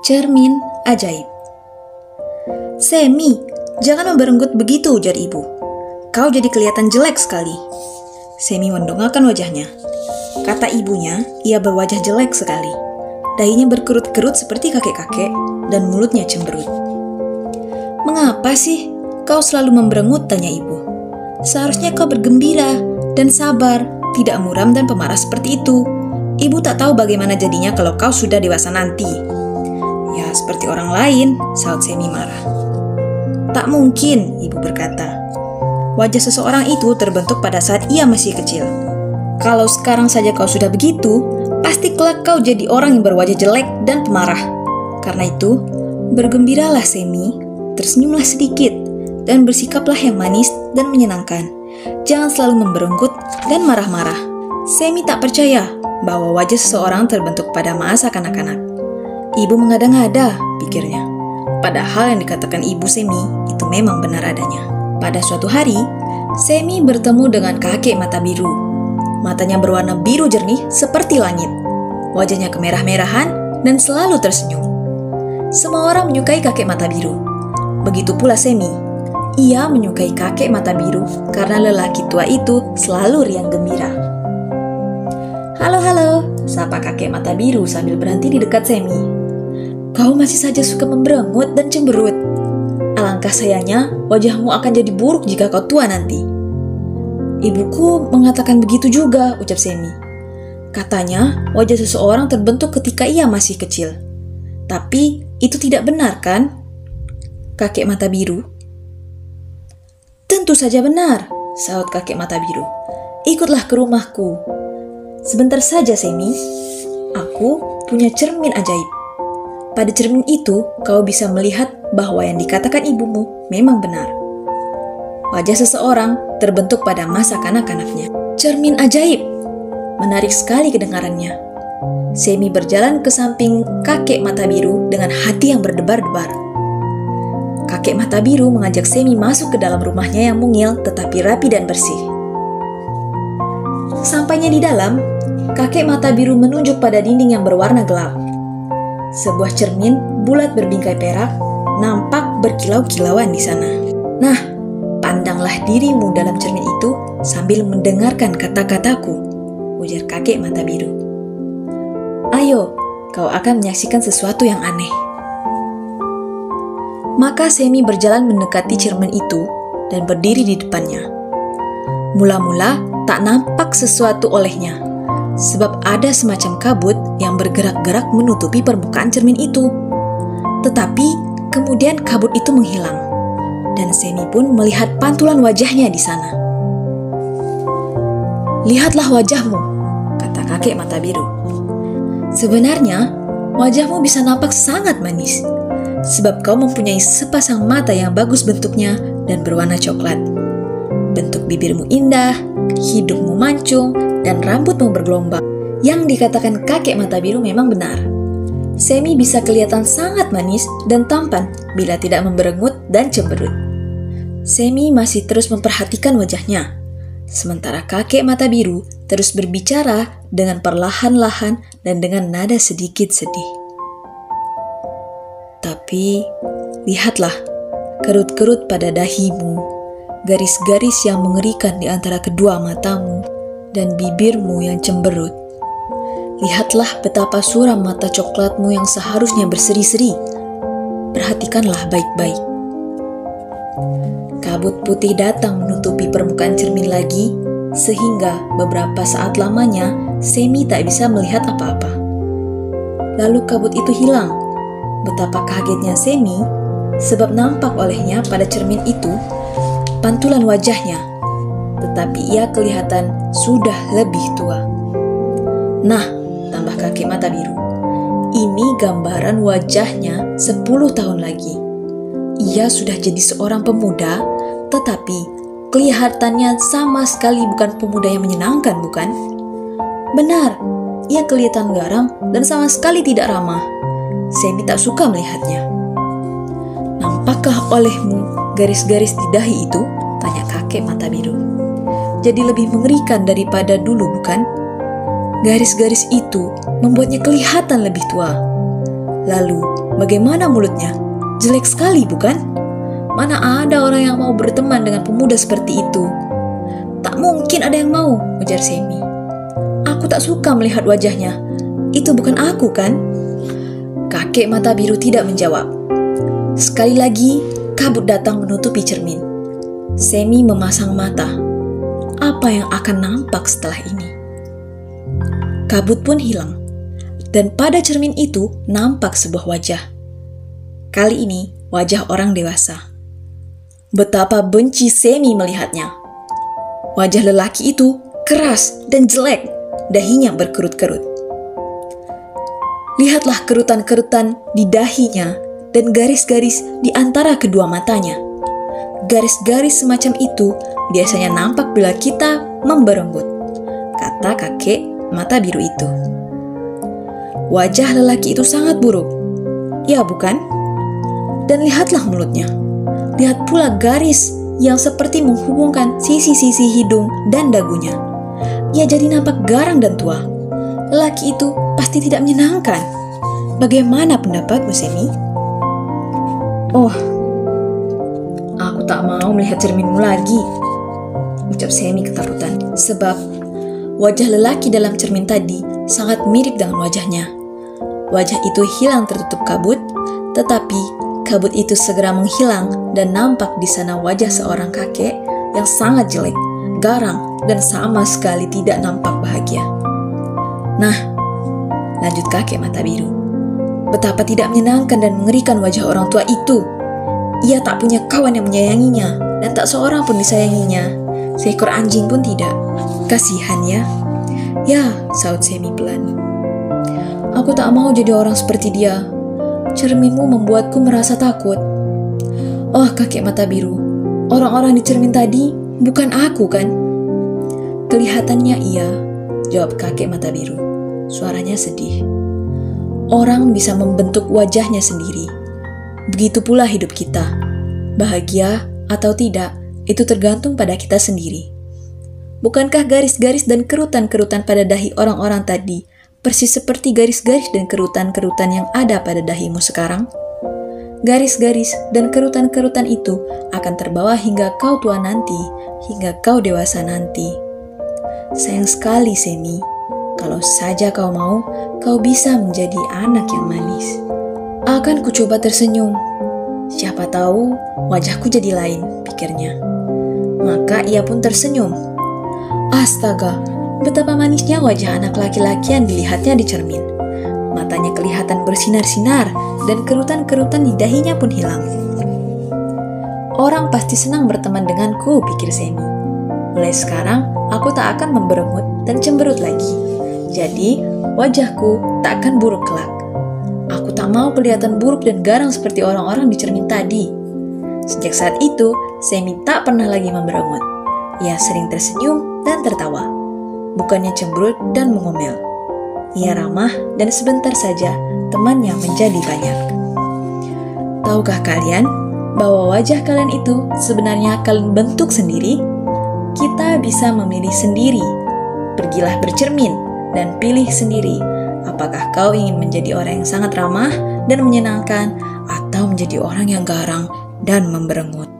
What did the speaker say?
Cermin ajaib. "Semi, jangan memberenggut begitu," ujar ibu. "Kau jadi kelihatan jelek sekali." Semi mendongakkan wajahnya. Kata ibunya, ia berwajah jelek sekali. Dahinya berkerut-kerut seperti kakek-kakek dan mulutnya cemberut. "Mengapa sih kau selalu memberengut?" tanya ibu. "Seharusnya kau bergembira dan sabar, tidak muram dan pemarah seperti itu. Ibu tak tahu bagaimana jadinya kalau kau sudah dewasa nanti." "Ya, seperti orang lain," saut Semi marah. "Tak mungkin," ibu berkata. "Wajah seseorang itu terbentuk pada saat ia masih kecil. Kalau sekarang saja kau sudah begitu, pasti kelak kau jadi orang yang berwajah jelek dan pemarah. Karena itu, bergembiralah Semi, tersenyumlah sedikit, dan bersikaplah yang manis dan menyenangkan. Jangan selalu memberenggut dan marah-marah." Semi tak percaya bahwa wajah seseorang terbentuk pada masa kanak-kanak. Ibu mengada-ngada, pikirnya. Padahal yang dikatakan ibu Semi itu memang benar adanya. Pada suatu hari, Semi bertemu dengan kakek mata biru. Matanya berwarna biru jernih seperti langit. Wajahnya kemerah-merahan dan selalu tersenyum. Semua orang menyukai kakek mata biru. Begitu pula Semi. Ia menyukai kakek mata biru karena lelaki tua itu selalu riang gembira. "Halo, sapa kakek mata biru sambil berhenti di dekat Semi. "Kau masih saja suka memberengut dan cemberut. Alangkah sayangnya wajahmu akan jadi buruk jika kau tua nanti." "Ibuku mengatakan begitu juga," ucap Semi. "Katanya wajah seseorang terbentuk ketika ia masih kecil. Tapi itu tidak benar kan, kakek mata biru?" "Tentu saja benar," saut kakek mata biru. "Ikutlah ke rumahku." "Sebentar saja, Semi. Aku punya cermin ajaib. Pada cermin itu, kau bisa melihat bahwa yang dikatakan ibumu memang benar. Wajah seseorang terbentuk pada masa kanak-kanaknya." "Cermin ajaib!" Menarik sekali kedengarannya. Semi berjalan ke samping kakek mata biru dengan hati yang berdebar-debar. Kakek mata biru mengajak Semi masuk ke dalam rumahnya yang mungil tetapi rapi dan bersih. Sampainya di dalam, kakek mata biru menunjuk pada dinding yang berwarna gelap. Sebuah cermin bulat berbingkai perak nampak berkilau-kilauan di sana. "Nah, pandanglah dirimu dalam cermin itu sambil mendengarkan kata-kataku," ujar kakek mata biru. "Ayo, kau akan menyaksikan sesuatu yang aneh." Maka Semi berjalan mendekati cermin itu dan berdiri di depannya. Mula-mula tak nampak sesuatu olehnya, sebab ada semacam kabut yang bergerak-gerak menutupi permukaan cermin itu. Tetapi kemudian kabut itu menghilang, dan Semi pun melihat pantulan wajahnya di sana. "Lihatlah wajahmu," kata kakek mata biru. "Sebenarnya wajahmu bisa nampak sangat manis, sebab kau mempunyai sepasang mata yang bagus bentuknya dan berwarna coklat. Bentuk bibirmu indah, hidungmu mancung, dan rambutmu bergelombang." Yang dikatakan kakek mata biru memang benar. Semi bisa kelihatan sangat manis dan tampan bila tidak memberengut dan cemberut. Semi masih terus memperhatikan wajahnya, sementara kakek mata biru terus berbicara dengan perlahan-lahan dan dengan nada sedikit sedih. "Tapi, lihatlah kerut-kerut pada dahimu, garis-garis yang mengerikan di antara kedua matamu, dan bibirmu yang cemberut. Lihatlah betapa suram mata coklatmu yang seharusnya berseri-seri. Perhatikanlah baik-baik." Kabut putih datang menutupi permukaan cermin lagi, sehingga beberapa saat lamanya Semi tak bisa melihat apa-apa. Lalu kabut itu hilang. Betapa kagetnya Semi, sebab nampak olehnya pada cermin itu pantulan wajahnya, tetapi ia kelihatan sudah lebih tua. "Nah," tambah kakek mata biru, "ini gambaran wajahnya 10 tahun lagi. Ia sudah jadi seorang pemuda, tetapi kelihatannya sama sekali bukan pemuda yang menyenangkan, bukan? Benar, ia kelihatan garang dan sama sekali tidak ramah. Semi tak suka melihatnya." "Nampakkah olehmu garis-garis di dahi itu?" tanya kakek mata biru. "Jadi lebih mengerikan daripada dulu, bukan? Garis-garis itu membuatnya kelihatan lebih tua. Lalu, bagaimana mulutnya? Jelek sekali, bukan? Mana ada orang yang mau berteman dengan pemuda seperti itu? Tak mungkin ada yang mau, ujar Semi. Aku tak suka melihat wajahnya. Itu bukan aku, kan? Kakek mata biru tidak menjawab. Sekali lagi, kabut datang menutupi cermin. Semi memasang mata. Apa yang akan nampak setelah ini? Kabut pun hilang. Dan pada cermin itu nampak sebuah wajah. Kali ini wajah orang dewasa. Betapa benci Semi melihatnya. Wajah lelaki itu keras dan jelek, dahinya berkerut-kerut. Lihatlah kerutan-kerutan di dahinya dan garis-garis di antara kedua matanya. Garis-garis semacam itu biasanya nampak bila kita memberenggut, kata kakek mata biru itu. Wajah lelaki itu sangat buruk, ya bukan? Dan lihatlah mulutnya. Lihat pula garis yang seperti menghubungkan sisi-sisi hidung dan dagunya. Ia jadi nampak garang dan tua. Lelaki itu pasti tidak menyenangkan. Bagaimana pendapatmu, Semi? Oh, aku tak mau melihat cerminmu lagi, ucap Semi ketakutan. Sebab wajah lelaki dalam cermin tadi sangat mirip dengan wajahnya. Wajah itu hilang tertutup kabut, tetapi kabut itu segera menghilang dan nampak di sana wajah seorang kakek yang sangat jelek, garang, dan sama sekali tidak nampak bahagia. Nah, lanjut kakek mata biru. Betapa tidak menyenangkan dan mengerikan wajah orang tua itu. Ia tak punya kawan yang menyayanginya, dan tak seorang pun disayanginya. Seekor anjing pun tidak. Kasihan ya. Ya, saut Semi pelan. Aku tak mau jadi orang seperti dia. Cerminmu membuatku merasa takut. Oh, kakek mata biru. Orang-orang di cermin tadi bukan aku, kan? Kelihatannya iya, jawab kakek mata biru. Suaranya sedih. Orang bisa membentuk wajahnya sendiri. Begitu pula hidup kita. Bahagia atau tidak, itu tergantung pada kita sendiri. Bukankah garis-garis dan kerutan-kerutan pada dahi orang-orang tadi persis seperti garis-garis dan kerutan-kerutan yang ada pada dahimu sekarang? Garis-garis dan kerutan-kerutan itu akan terbawa hingga kau tua nanti, hingga kau dewasa nanti. Sayang sekali, Semi. Kalau saja kau mau, kau bisa menjadi anak yang manis. Akan kucoba tersenyum. Siapa tahu wajahku jadi lain, pikirnya. Maka ia pun tersenyum. Astaga, betapa manisnya wajah anak laki-laki yang dilihatnya di cermin. Matanya kelihatan bersinar-sinar dan kerutan-kerutan di dahinya pun hilang. Orang pasti senang berteman denganku, pikir Semi. Mulai sekarang, aku tak akan memberengut dan cemberut lagi. Jadi, wajahku tak akan buruk kelak. Aku tak mau kelihatan buruk dan garang seperti orang-orang di cermin tadi. Sejak saat itu, Semi tak pernah lagi memberengut. Ia sering tersenyum dan tertawa, bukannya cemberut dan mengomel. Ia ramah dan sebentar saja temannya menjadi banyak. Tahukah kalian bahwa wajah kalian itu sebenarnya kalian bentuk sendiri? Kita bisa memilih sendiri. Pergilah bercermin dan pilih sendiri. Apakah kau ingin menjadi orang yang sangat ramah dan menyenangkan atau menjadi orang yang garang dan memberengut?